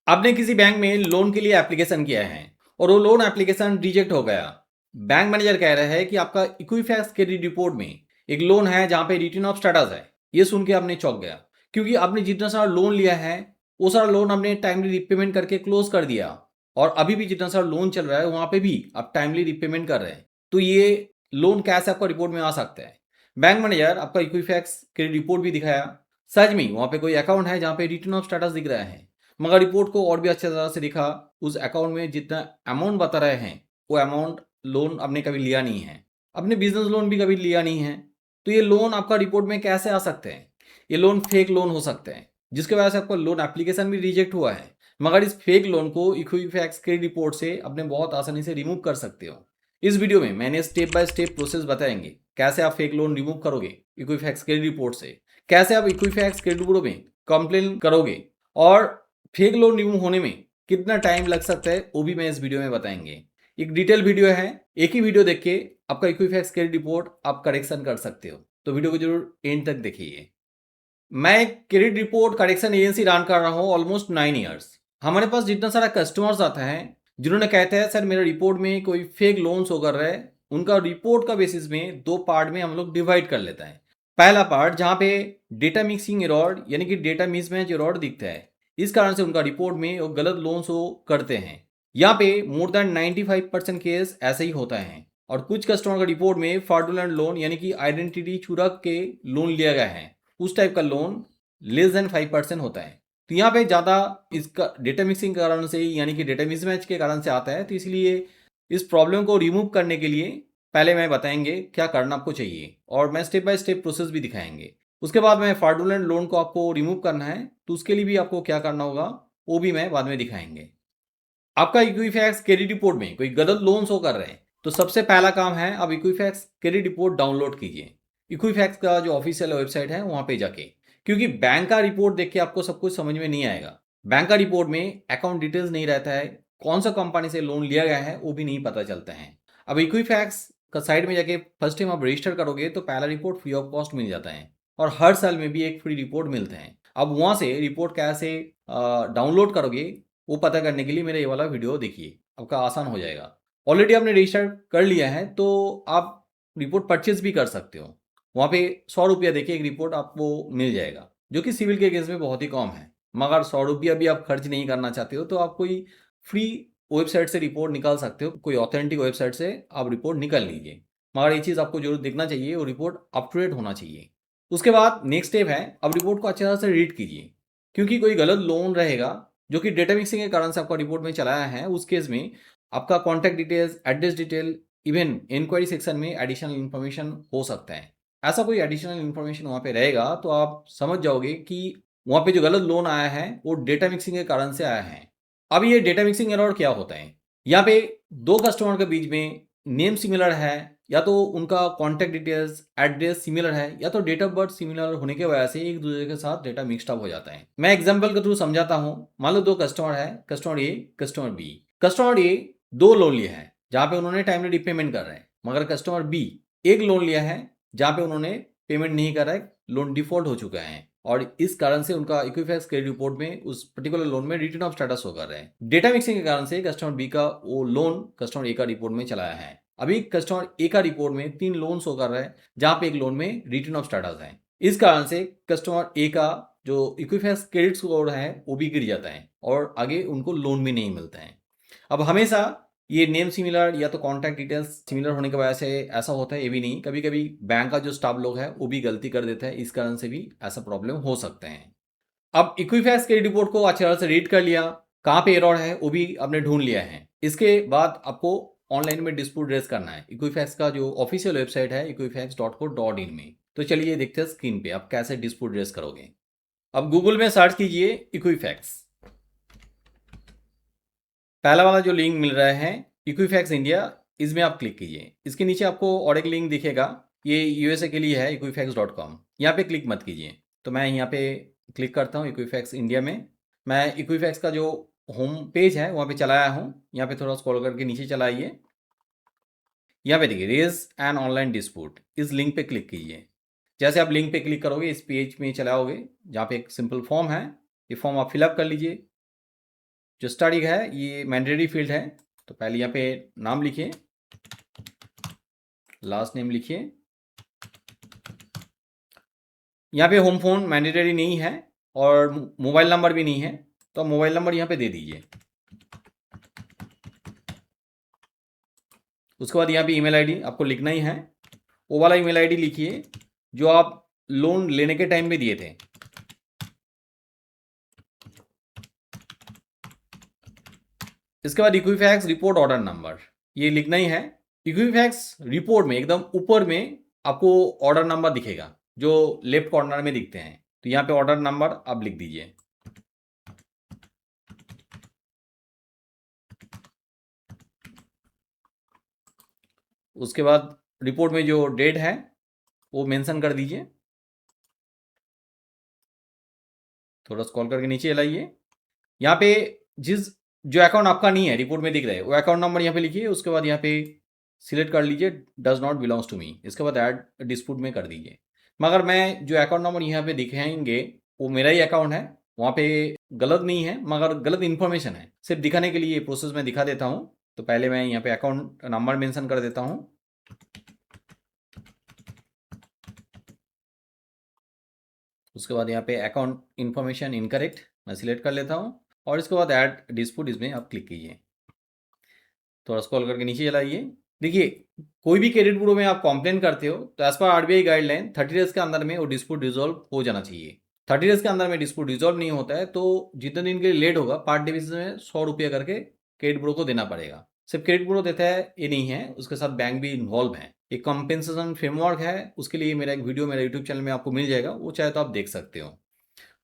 आपने किसी बैंक में लोन के लिए एप्लीकेशन किया है और वो लोन एप्लीकेशन रिजेक्ट हो गया। बैंक मैनेजर कह रहे हैं कि आपका इक्विफैक्स क्रेडिट रिपोर्ट में एक लोन है जहां पे रिटर्न ऑफ स्टेटस है। ये सुन के आपने चौंक गया, क्योंकि आपने जितना सारा लोन लिया है वो सारा लोन आपने टाइमली रिपेमेंट करके क्लोज कर दिया, और अभी भी जितना सारा लोन चल रहा है वहां पे भी आप टाइमली रिपेमेंट कर रहे हैं। तो ये लोन कैसे आपका रिपोर्ट में आ सकता है? बैंक मैनेजर आपका इक्विफैक्स क्रेडिट रिपोर्ट भी दिखाया, सच में वहां पे कोई अकाउंट है जहां पे रिटर्न ऑफ स्टेटस दिख रहा है, मगर रिपोर्ट को और भी अच्छे तरह से दिखा। उस अकाउंट में जितना अमाउंट बता रहे हैं वो अमाउंट लोन आपने कभी लिया नहीं है, अपने बिजनेस लोन भी कभी लिया नहीं है। तो ये लोन आपका रिपोर्ट में कैसे आ सकते हैं? ये लोन फेक लोन हो सकते हैं, जिसके वजह से आपका लोन एप्लीकेशन भी रिजेक्ट हुआ है। मगर इस फेक लोन को इक्विफैक्स क्रेडिट रिपोर्ट से अपने बहुत आसानी से रिमूव कर सकते हो। इस वीडियो में मैंने स्टेप बाय स्टेप प्रोसेस बताएंगे, कैसे आप फेक लोन रिमूव करोगे इक्विफैक्स क्रेडिट रिपोर्ट से, कैसे आप इक्विफैक्स क्रेडिट बुरो में कंप्लेन करोगे, और फेक लोन रिमूव होने में कितना टाइम लग सकता है वो भी मैं इस वीडियो में बताएंगे। एक डिटेल वीडियो है, एक ही वीडियो देख के आपका इक्विफैक्स क्रेडिट रिपोर्ट आप करेक्शन कर सकते हो। तो वीडियो को जरूर एंड तक देखिए। मैं credit report correction agency run कर रहा हूँ ऑलमोस्ट 9 ईयर्स। हमारे पास जितना सारा कस्टमर्स आता है जिन्होंने कहते हैं सर मेरा रिपोर्ट में कोई फेक लोन शो कर रहा है, उनका रिपोर्ट का बेसिस में दो पार्ट में हम लोग डिवाइड कर लेते हैं। पहला पार्ट जहाँ पे डेटा मिक्सिंग एरर यानी कि डेटा मिसमैच एरर दिखता है, इस कारण से उनका रिपोर्ट में वो गलत लोन शो करते हैं। यहाँ पे मोर देन 95% केस ऐसे ही होता है। और कुछ कस्टमर का रिपोर्ट में फ्रॉडुलेंट लोन यानी कि आइडेंटिटी चुरा के लोन लिया गया है, उस टाइप का लोन लेस देन 5% होता है। तो यहाँ पे ज़्यादा इसका डेटा मिक्सिंग के कारण से यानी कि डेटा मिसमैच के कारण से आता है। तो इसलिए इस प्रॉब्लम को रिमूव करने के लिए पहले मैं बताएंगे क्या करना आपको चाहिए, और मैं स्टेप बाय स्टेप प्रोसेस भी दिखाएंगे। उसके बाद में फ्रॉडुलेंट लोन को आपको रिमूव करना है तो उसके लिए भी आपको क्या करना होगा वो भी मैं बाद में दिखाएंगे। आपका इक्विफैक्स क्रेडिट रिपोर्ट में कोई गलत लोन शो कर रहे हैं तो सबसे पहला काम है आप इक्विफैक्स क्रेडिट रिपोर्ट डाउनलोड कीजिए। इक्विफैक्स का जो ऑफिशियल वेबसाइट है वहां पे जाके, क्योंकि बैंक का रिपोर्ट देख के आपको सब कुछ समझ में नहीं आएगा। बैंक का रिपोर्ट में अकाउंट डिटेल्स नहीं रहता है, कौन सा कंपनी से लोन लिया गया है वो भी नहीं पता चलता है। अब इक्विफैक्स का साइट में जाके फर्स्ट टाइम आप रजिस्टर करोगे तो पहला रिपोर्ट फ्री ऑफ कॉस्ट मिल जाता है, और हर साल में भी एक फ्री रिपोर्ट मिलते हैं। अब वहां से रिपोर्ट कैसे डाउनलोड करोगे वो पता करने के लिए मेरा ये वाला वीडियो देखिए, आपका आसान हो जाएगा। ऑलरेडी आपने रजिस्टर कर लिया है तो आप रिपोर्ट परचेज भी कर सकते हो। वहाँ पे 100 रुपया देखिए एक रिपोर्ट आपको मिल जाएगा, जो कि सिविल के केस में बहुत ही कम है। मगर 100 रुपया भी आप खर्च नहीं करना चाहते हो तो आप कोई फ्री वेबसाइट से रिपोर्ट निकाल सकते हो, कोई ऑथेंटिक वेबसाइट से आप रिपोर्ट निकाल लीजिए। मगर ये चीज़ आपको जरूर देखना चाहिए, वो रिपोर्ट अप टू डेट होना चाहिए। उसके बाद नेक्स्ट स्टेप है, अब रिपोर्ट को अच्छी तरह से रीड कीजिए, क्योंकि कोई गलत लोन रहेगा जो कि डेटा मिक्सिंग के कारण से आपका रिपोर्ट में चलाया है, उस केस में आपका contact details, address detail, even inquiry section में एडिशनल इन्फॉर्मेशन हो सकता है। ऐसा कोई एडिशनल इन्फॉर्मेशन वहाँ पे रहेगा तो आप समझ जाओगे कि वहाँ पे जो गलत लोन आया है वो डेटा मिक्सिंग के कारण से आया है। अब ये डेटा मिक्सिंग एरर क्या होता है? यहाँ पे दो कस्टमर के बीच में नेम सिमिलर है, या तो उनका कॉन्टैक्ट डिटेल्स एड्रेस सिमिलर है, या तो डेट ऑफ बर्थ सिमिलर होने की वजह से एक दूसरे के साथ डेटा मिक्सड अप हो जाता है। मैं एग्जांपल के थ्रू समझाता हूं। मान लो दो कस्टमर है, customer A customer B. Customer A दो लोन लिया है जहां पे उन्होंने टाइमली रिपेमेंट कर रहे हैं, मगर कस्टमर बी एक लोन लिया है जहां पे उन्होंने पेमेंट नहीं कर रहा है, लोन डिफॉल्ट हो चुका है, और इस कारण से उनका इक्विफैक्स क्रेडिट रिपोर्ट में उस पर्टिकुलर लोन में रिटर्न ऑफ स्टेटस हो कर रहे हैं। डेटा मिक्सिंग के कारण से कस्टमर बी का वो लोन कस्टमर ए का रिपोर्ट में चलाया है। अभी कस्टमर ए का रिपोर्ट में 3 लोन शो कर रहा है जहां पे एक लोन में रिटर्न ऑफ स्टेटस है। इस कारण से कस्टमर ए का जो इक्विफैक्स क्रेडिट स्कोर है वो भी गिर जाता है और आगे उनको लोन भी नहीं मिलता है। अब हमेशा ये नेम सिमिलर या तो कॉन्टैक्ट डिटेल्स सिमिलर होने की वजह से ऐसा होता है, ये भी नहीं, कभी कभी बैंक का जो स्टाफ लोग है वो भी गलती कर देता है, इस कारण से भी ऐसा प्रॉब्लम हो सकते हैं। अब इक्विफैक्स क्रेडिट रिपोर्ट को अच्छी तरह से रीड कर लिया, कहाँ पे एरर है वो भी आपने ढूंढ लिया है। इसके बाद आपको ऑनलाइन में डिस्प्यूट रेज करना है इक्विफैक्स का जो ऑफिशियल वेबसाइट है equifax.co.in में। तो चलिए देखते हैं स्क्रीन पे आप कैसे डिस्प्यूट रेज करोगे। अब गूगल में सर्च कीजिए इक्विफैक्स। पहला वाला जो लिंक मिल रहा है इक्विफैक्स इंडिया, इसमें आप क्लिक कीजिए। इसके नीचे आपको और एक लिंक दिखेगा, ये यूएसए के लिए है equifax.com। यहाँ पे क्लिक मत कीजिए। तो मैं यहाँ पे क्लिक करता हूँ इक्विफैक्स इंडिया में। मैं इक्विफैक्स का जो होम पेज है वहाँ पे चला आया हूँ। यहाँ पे थोड़ा स्क्रॉल करके नीचे चला आइए। यहाँ पे देखिए रेज एन ऑनलाइन डिस्प्यूट, इस लिंक पे क्लिक कीजिए। जैसे आप लिंक पे क्लिक करोगे इस पेज में चलाओगे जहाँ पे एक सिंपल फॉर्म है, ये फॉर्म आप फिलअप कर लीजिए। जो स्टार्टिंग है ये मैंडेटरी फील्ड है, तो पहले यहाँ पे नाम लिखिए, लास्ट नेम लिखिए। यहाँ पे होम फोन मैंडेटरी नहीं है और मोबाइल नंबर भी नहीं है, तो मोबाइल नंबर यहाँ पे दे दीजिए। उसके बाद यहाँ पे ईमेल आईडी आपको लिखना ही है, वो वाला ईमेल आईडी लिखिए जो आप लोन लेने के टाइम में दिए थे। इसके बाद इक्विफैक्स रिपोर्ट ऑर्डर नंबर ये लिखना ही है। इक्विफैक्स रिपोर्ट में एकदम ऊपर में आपको ऑर्डर नंबर दिखेगा जो लेफ्ट कॉर्नर में दिखते हैं, तो यहाँ पे ऑर्डर नंबर आप लिख दीजिए। उसके बाद रिपोर्ट में जो डेट है वो मेंशन कर दीजिए। थोड़ा स्क्रॉल करके नीचे लाइए। यहाँ पे जिस जो अकाउंट आपका नहीं है रिपोर्ट में दिख रहा है वो अकाउंट नंबर यहाँ पे लिखिए। उसके बाद यहाँ पे सिलेक्ट कर लीजिए does not belongs to me, इसके बाद ऐड डिस्प्यूट में कर दीजिए। मगर मैं जो अकाउंट नंबर यहाँ पे दिखाएंगे वो मेरा ही अकाउंट है, वहाँ पे गलत नहीं है मगर गलत इन्फॉर्मेशन है, सिर्फ दिखाने के लिए प्रोसेस में दिखा देता हूँ। तो पहले मैं यहाँ पे अकाउंट नंबर मेंशन कर देता हूँ। उसके बाद यहाँ पे अकाउंट इन्फॉर्मेशन इनकरेक्ट मैं सिलेक्ट कर लेता हूँ और इसके बाद ऐड डिस्प्यूट इसमें आप क्लिक कीजिए। थोड़ा स्क्रॉल करके नीचे चलाइए। देखिए कोई भी क्रेडिट ब्यूरो में आप कंप्लेन करते हो तो as per RBI guideline 30 days के अंदर में वो डिस्प्यूट रिजॉल्व हो जाना चाहिए। 30 डेज के अंदर में डिस्प्यूट रिजॉल्व नहीं होता है तो जितने दिन के लिए लेट होगा पार्ट डिवीजन में 100 रुपये करके क्रेडिट ब्यूरो को देना पड़ेगा। सिर्फ क्रेडिट ब्यूरो देता है ये नहीं है, उसके साथ बैंक भी इन्वॉल्व है। एक कॉम्पेंसेशन फ्रेमवर्क है, उसके लिए मेरा एक वीडियो मेरा यूट्यूब चैनल में आपको मिल जाएगा, वो चाहे तो आप देख सकते हो।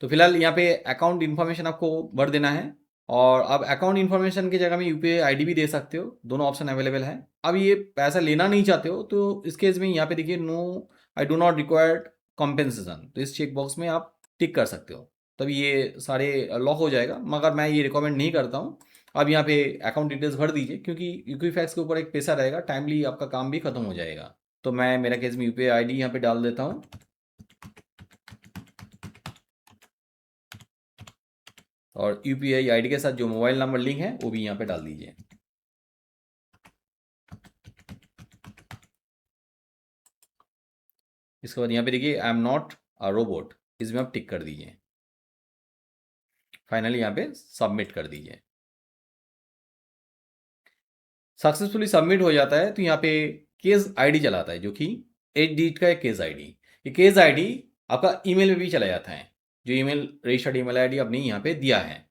तो फिलहाल यहाँ पे अकाउंट इन्फॉर्मेशन आपको भर देना है और अब अकाउंट इन्फॉर्मेशन की जगह में यूपीआई आईडी भी दे सकते हो, दोनों ऑप्शन अवेलेबल है। अब ये पैसा लेना नहीं चाहते हो तो इस केस में यहाँ पे देखिए no I do not required compensation, तो इस चेक बॉक्स में आप टिक कर सकते हो, तभी ये सारे लॉक हो जाएगा। मगर मैं ये रिकमेंड नहीं करता हूँ। अब यहाँ पे अकाउंट डिटेल्स भर दीजिए क्योंकि यूपीफैक्स के ऊपर एक पैसा रहेगा, टाइमली आपका काम भी खत्म हो जाएगा। तो मैं मेरा केस में यूपीआई आईडी यहाँ पे डाल देता हूँ और यूपीआई आईडी के साथ जो मोबाइल नंबर लिंक है वो भी यहाँ पे डाल दीजिए। इसके बाद यहाँ पे देखिए I am not a robot, इसमें आप टिक कर दीजिए। फाइनली यहाँ पे सबमिट कर दीजिए। सक्सेसफुली सबमिट हो जाता है तो यहाँ पे केस आईडी चलाता है जो कि 8 डिजिट का है केस आईडी। ये केस आईडी आपका ईमेल में भी चला जाता है, जो ईमेल रजिस्टर्ड ईमेल आईडी आपने यहाँ पे दिया है।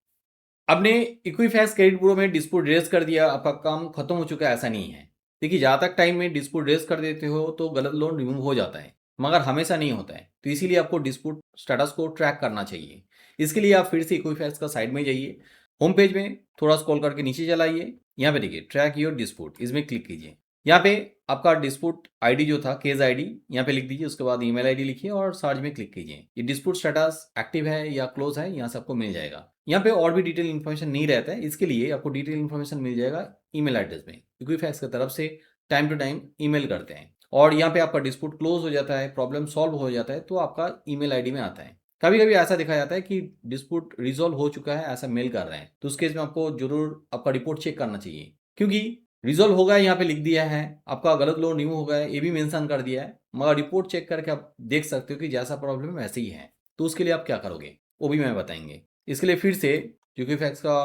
आपने इक्विफैक्स क्रेडिट ब्यूरो में डिस्प्यूट रेज कर दिया, आपका काम खत्म हो चुका है, ऐसा नहीं है। देखिए जहाँ तक टाइम में डिस्प्यूट रेज कर देते हो तो गलत लोन रिमूव हो जाता है, मगर हमेशा नहीं होता है। तो इसीलिए आपको डिस्प्यूट स्टेटस को ट्रैक करना चाहिए। इसके लिए आप फिर से इक्विफैक्स का साइड में जाइए, होम पेज में थोड़ा स्क्रॉल करके नीचे चलाइए। यहाँ पे देखिए ट्रैक योर डिस्प्यूट, इसमें क्लिक कीजिए। यहाँ पे आपका डिस्प्यूट आईडी जो था केस आईडी यहाँ पे लिख दीजिए। उसके बाद ईमेल आईडी लिखिए और सर्च में क्लिक कीजिए। ये डिस्प्यूट स्टेटस एक्टिव है या क्लोज है यहाँ से आपको मिल जाएगा। यहाँ पे और भी डिटेल इन्फॉर्मेशन नहीं रहता है, इसके लिए आपको डिटेल इन्फॉर्मेशन मिल जाएगा ईमेल एड्रेस में। इक्विफैक्स की तरफ से टाइम टू टाइम ईमेल करते हैं और यहाँ पे आपका डिस्प्यूट क्लोज हो जाता है, प्रॉब्लम सॉल्व हो जाता है तो आपका ईमेल आईडी में आता है। कभी कभी ऐसा देखा जाता है कि डिस्प्यूट रिजॉल्व हो चुका है ऐसा मेल कर रहे हैं, तो उस केस में आपको जरूर आपका रिपोर्ट चेक करना चाहिए क्योंकि रिजॉल्व हो गया यहाँ पे लिख दिया है, आपका गलत लोन रिमूव हो गया है ये भी मेंशन कर दिया है, मगर रिपोर्ट चेक करके आप देख सकते हो कि जैसा प्रॉब्लम है वैसे ही है। तो उसके लिए आप क्या करोगे वो भी मैं बताएंगे। इसके लिए फिर से इक्विफैक्स का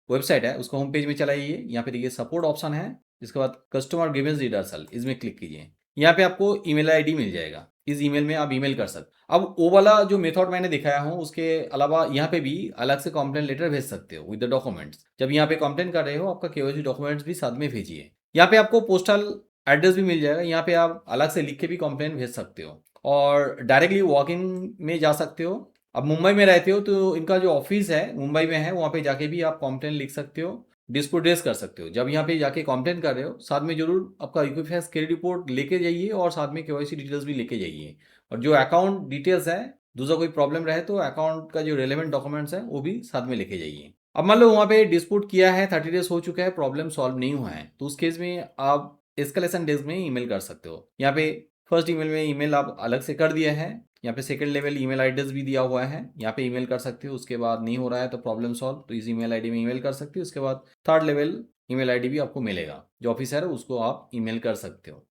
वेबसाइट है उसको होम पेज में चलाइए। यहाँ पे देखिए सपोर्ट ऑप्शन है, इसके बाद कस्टमर ग्रीवेंस रिडर्सल इसमें क्लिक कीजिए। यहाँ पे आपको ईमेल आईडी मिल जाएगा, इस ईमेल में आप ईमेल कर सकते। अब वो वाला जो मेथड मैंने दिखाया हूँ उसके अलावा यहाँ पे भी अलग से कंप्लेंट लेटर भेज सकते हो विद द डॉक्यूमेंट्स। जब यहाँ पे कंप्लेंट कर रहे हो आपका केवाईसी डॉक्यूमेंट्स भी साथ में भेजिए। यहाँ पे आपको पोस्टल एड्रेस भी मिल जाएगा, यहाँ पे आप अलग से लिख के भी कंप्लेंट भेज सकते हो और डायरेक्टली वॉक इन में जा सकते हो। अब मुंबई में रहते हो तो इनका जो ऑफिस है मुंबई में है, वहाँ पे जाके भी आप कंप्लेंट लिख सकते हो, डिस्प्यूट रेज कर सकते हो। जब यहाँ पे जाके कंप्लेंट कर रहे हो साथ में जरूर आपका इक्विफैक्स क्रेडिट रिपोर्ट लेके जाइए और साथ में केवाईसी डिटेल्स भी लेके जाइए। और जो अकाउंट डिटेल्स है दूसरा कोई प्रॉब्लम रहे तो अकाउंट का जो रेलेवेंट डॉक्यूमेंट्स है वो भी साथ में लेके जाइए। अब मान लो वहाँ पे डिस्प्यूट किया है 30 डेज हो चुका है, प्रॉब्लम सॉल्व नहीं हुआ है, तो उस केस में आप एस्केलेशन डेस्क में ईमेल कर सकते हो। यहाँ पे फर्स्ट ईमेल में ईमेल आप अलग से कर दिया है, यहाँ पे सेकंड लेवल ईमेल एड्रेस भी दिया हुआ है, यहाँ पे ईमेल कर सकते हो। उसके बाद नहीं हो रहा है तो प्रॉब्लम सॉल्व, तो इस ईमेल आईडी में ईमेल कर सकते हो। उसके बाद थर्ड लेवल ईमेल आईडी भी आपको मिलेगा, जो ऑफिसर है उसको आप ईमेल कर सकते हो।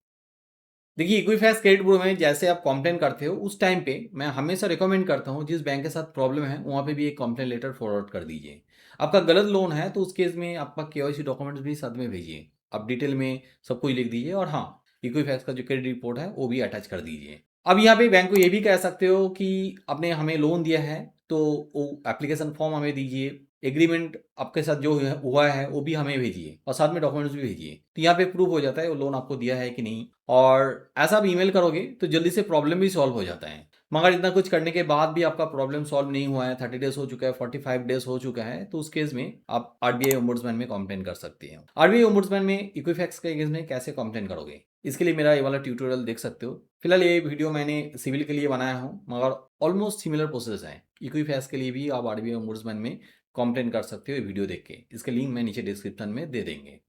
देखिए इक्विफैक्स क्रेडिट ब्यूरो में जैसे आप कंप्लेन करते हो उस टाइम पे मैं हमेशा रिकमेंड करता हूँ जिस बैंक के साथ प्रॉब्लम है वहाँ पे भी एक कंप्लेन लेटर फॉरवर्ड कर दीजिए। आपका गलत लोन है तो उस केस में आपका केवाईसी डॉक्यूमेंट्स भी साथ में भेजिए, आप डिटेल में सब कुछ लिख दीजिए, और हाँ इक्विफैक्स का जो क्रेडिट रिपोर्ट है वो भी अटैच कर दीजिए। अब यहाँ पे बैंक को ये भी कह सकते हो कि आपने हमें लोन दिया है तो वो एप्लीकेशन फॉर्म हमें दीजिए, एग्रीमेंट आपके साथ जो हुआ है वो भी हमें भेजिए, और साथ में डॉक्यूमेंट्स भी भेजिए, तो यहाँ पे प्रूफ हो जाता है वो लोन आपको दिया है कि नहीं। और ऐसा आप ईमेल करोगे तो जल्दी से प्रॉब्लम भी सॉल्व हो जाता है। मगर इतना कुछ करने के बाद भी आपका प्रॉब्लम सॉल्व नहीं हुआ है, 30 डेज हो चुका है, 45 डेज हो चुका है, तो उस केस में आप आरबीआई ओम्बुड्समैन में कंप्लेन कर सकते हैं। आरबीआई ओम्बुड्समैन में इक्विफैक्स के केस में कैसे कंप्लेन करोगे, इसके लिए मेरा ये वाला ट्यूटोरियल देख सकते हो। फिलहाल ये वीडियो मैंने सिविल के लिए बनाया हूँ, मगर ऑलमोस्ट सिमिलर प्रोसेस है। इक्विफैक्स के लिए भी आप आरबीआई ओम्बुड्समैन में कंप्लेन कर सकते हो ये वीडियो देख के, इसके लिंक मैं नीचे डिस्क्रिप्शन में दे देंगे।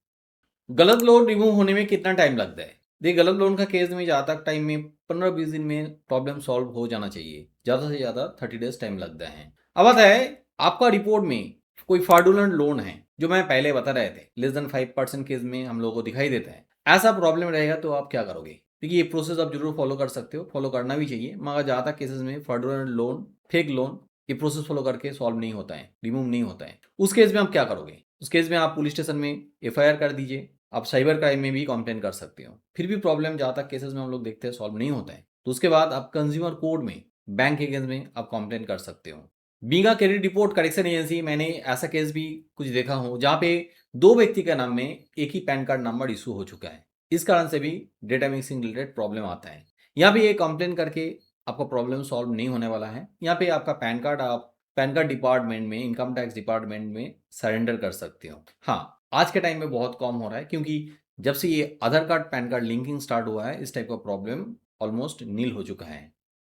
गलत लोन रिमूव होने में कितना टाइम लगता है? देखिए गलत लोन का केस में ज़्यादा टाइम में 15-20 दिन में प्रॉब्लम सॉल्व हो जाना चाहिए, ज़्यादा से ज़्यादा 30 डेज टाइम लगता है। अब आता है आपका रिपोर्ट में कोई फ्रॉडुलेंट लोन है, जो मैं पहले बता रहे थे लेस देन 5% केस में हम लोगों को दिखाई देता है, ऐसा प्रॉब्लम रहेगा तो आप क्या करोगे? देखिए ये प्रोसेस आप जरूर फॉलो कर सकते हो, फॉलो करना भी चाहिए, मगर ज़्यादा केसेस में फ्रॉडुलेंट लोन, फेक लोन, ये प्रोसेस फॉलो करके सॉल्व नहीं होता है, रिमूव नहीं होता है। उस केस में आप क्या करोगे? उस केस में आप पुलिस स्टेशन में एफआईआर कर दीजिए, आप साइबर क्राइम में भी कंप्लेन कर सकते हो। फिर भी प्रॉब्लम जहाँ तक केसेस में हम लोग देखते हैं सॉल्व नहीं होता है, तो उसके बाद आप कंज्यूमर कोर्ट में बैंक के अगेंस्ट में आप कंप्लेन कर सकते हो। बीमा क्रेडिट रिपोर्ट करेक्शन एजेंसी, मैंने ऐसा केस भी कुछ देखा हूँ जहाँ पे दो व्यक्ति के नाम में एक ही पैन कार्ड नंबर इशू हो चुका है, इस कारण से भी डेटा मिक्सिंग रिलेटेड प्रॉब्लम आता है। यहाँ पे ये कंप्लेन करके आपका प्रॉब्लम सॉल्व नहीं होने वाला है। यहाँ पे आपका पैन कार्ड आप पैन कार्ड डिपार्टमेंट में, इनकम टैक्स डिपार्टमेंट में सरेंडर कर सकते हो। हाँ आज के टाइम में बहुत कम हो रहा है, क्योंकि जब से ये Aadhaar card PAN card linking start हुआ है इस टाइप का प्रॉब्लम ऑलमोस्ट नील हो चुका है।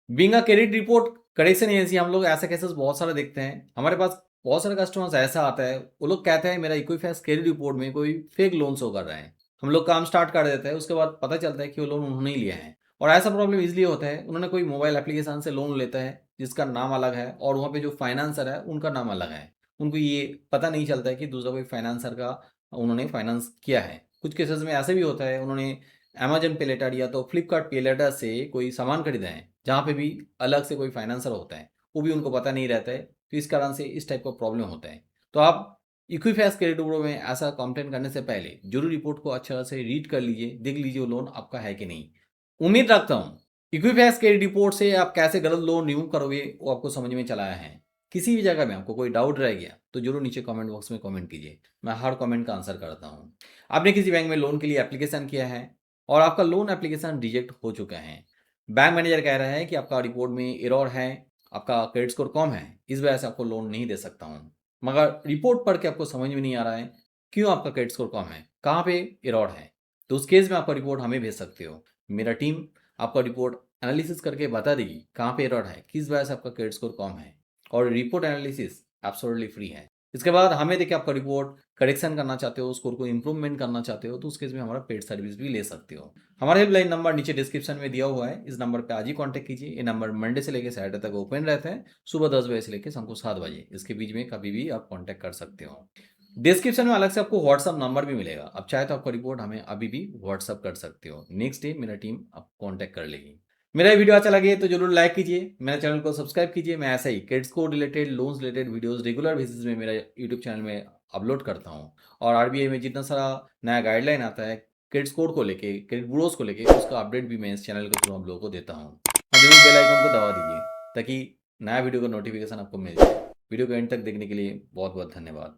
Being a credit report correction agency, हम लोग ऐसे केसेस बहुत सारे देखते हैं। हमारे पास बहुत सारे कस्टमर्स ऐसा आता है, वो लोग कहते हैं मेरा इक्विफैक्स क्रेडिट रिपोर्ट में कोई फेक लोन शो कर रहा है। हम लोग काम स्टार्ट कर देते हैं, उसके बाद पता चलता है कि वो लोन उन्होंने ही लिया है। और ऐसा प्रॉब्लम इसलिए होता है, उन्होंने कोई मोबाइल एप्लीकेशन से लोन लेता है जिसका नाम अलग है, और वहाँ पे जो फाइनेंसर है उनका नाम अलग है। उनको ये पता नहीं चलता है कि दूसरा कोई फाइनेंसर का उन्होंने फाइनेंस किया है। कुछ केसेस में ऐसे भी होता है, उन्होंने अमेजन पे लेटर या तो फ्लिपकार्ट पे लेटर से कोई सामान खरीदा है जहाँ पे भी अलग से कोई फाइनेंसर होता है, वो भी उनको पता नहीं रहता है, तो इस कारण से इस टाइप का प्रॉब्लम होता है। तो आप इक्विफैक्स क्रेडिट ब्यूरो में ऐसा कंप्लेंट करने से पहले जरूर रिपोर्ट को अच्छे तरह से रीड कर लीजिए, देख लीजिए वो लोन आपका है कि नहीं। उम्मीद रखता हूँ इक्विफैक्स क्रेडिट रिपोर्ट से आप कैसे गलत लोन रिमूव करोगे वो आपको समझ में चला आया है। किसी भी जगह में आपको कोई डाउट रह गया तो जरूर नीचे कमेंट बॉक्स में कमेंट कीजिए, मैं हर कमेंट का आंसर करता हूँ। आपने किसी बैंक में लोन के लिए एप्लीकेशन किया है और आपका लोन एप्लीकेशन रिजेक्ट हो चुका है, बैंक मैनेजर कह रहा है कि आपका रिपोर्ट में एरर है, आपका क्रेडिट स्कोर कम है, इस वजह से आपको लोन नहीं दे सकता हूँ। मगर रिपोर्ट पढ़ के आपको समझ में नहीं आ रहा है क्यों आपका क्रेडिट स्कोर कम है, कहाँ पे एरर है, तो उस केस में आपका रिपोर्ट हमें भेज सकते हो। मेरा टीम आपका रिपोर्ट एनालिसिस करके बता देगी कहाँ पे एरर है, किस वजह से आपका क्रेडिट स्कोर कम है, और रिपोर्ट एनालिसिस एब्सोल्युटली फ्री है। इसके बाद हमें देखिए आपका रिपोर्ट करेक्शन करना चाहते हो, स्कोर को इंप्रूवमेंट करना चाहते हो, तो उस केस में हमारा पेड सर्विस भी ले सकते हो। हमारा हेल्पलाइन नंबर नीचे डिस्क्रिप्शन में दिया हुआ है, इस नंबर पे आज ही कांटेक्ट कीजिए। ये नंबर मंडे से लेकर सैटरडे तक ओपन रहता है, सुबह 10 बजे से लेकर शाम को 7 बजे, इसके बीच में कभी भी आप कांटेक्ट कर सकते हो। डिस्क्रिप्शन में अलग से आपको व्हाट्सअप नंबर भी मिलेगा, आप चाहे तो आपका रिपोर्ट हमें अभी भी व्हाट्सअप कर सकते हो, नेक्स्ट डे मेरा टीम आपको कॉन्टैक्ट कर लेगी। मेरा वीडियो अच्छा लगे तो जरूर लाइक कीजिए, मेरे चैनल को सब्सक्राइब कीजिए। मैं ऐसा ही credit score related, loans related videos regular basis में मेरा यूट्यूब चैनल में अपलोड करता हूँ। और आरबीआई में जितना सारा नया गाइडलाइन आता है क्रेडिट स्कोर को लेके, क्रेडिट ब्यूरोज को लेके, उसका अपडेट भी मैं इस चैनल के थ्रू आप लोगों को देता हूँ। जरूर बेल आइकन को दबा दीजिए ताकि नया वीडियो का नोटिफिकेशन आपको मिल जाए। वीडियो को एंड तक देखने के लिए बहुत बहुत धन्यवाद।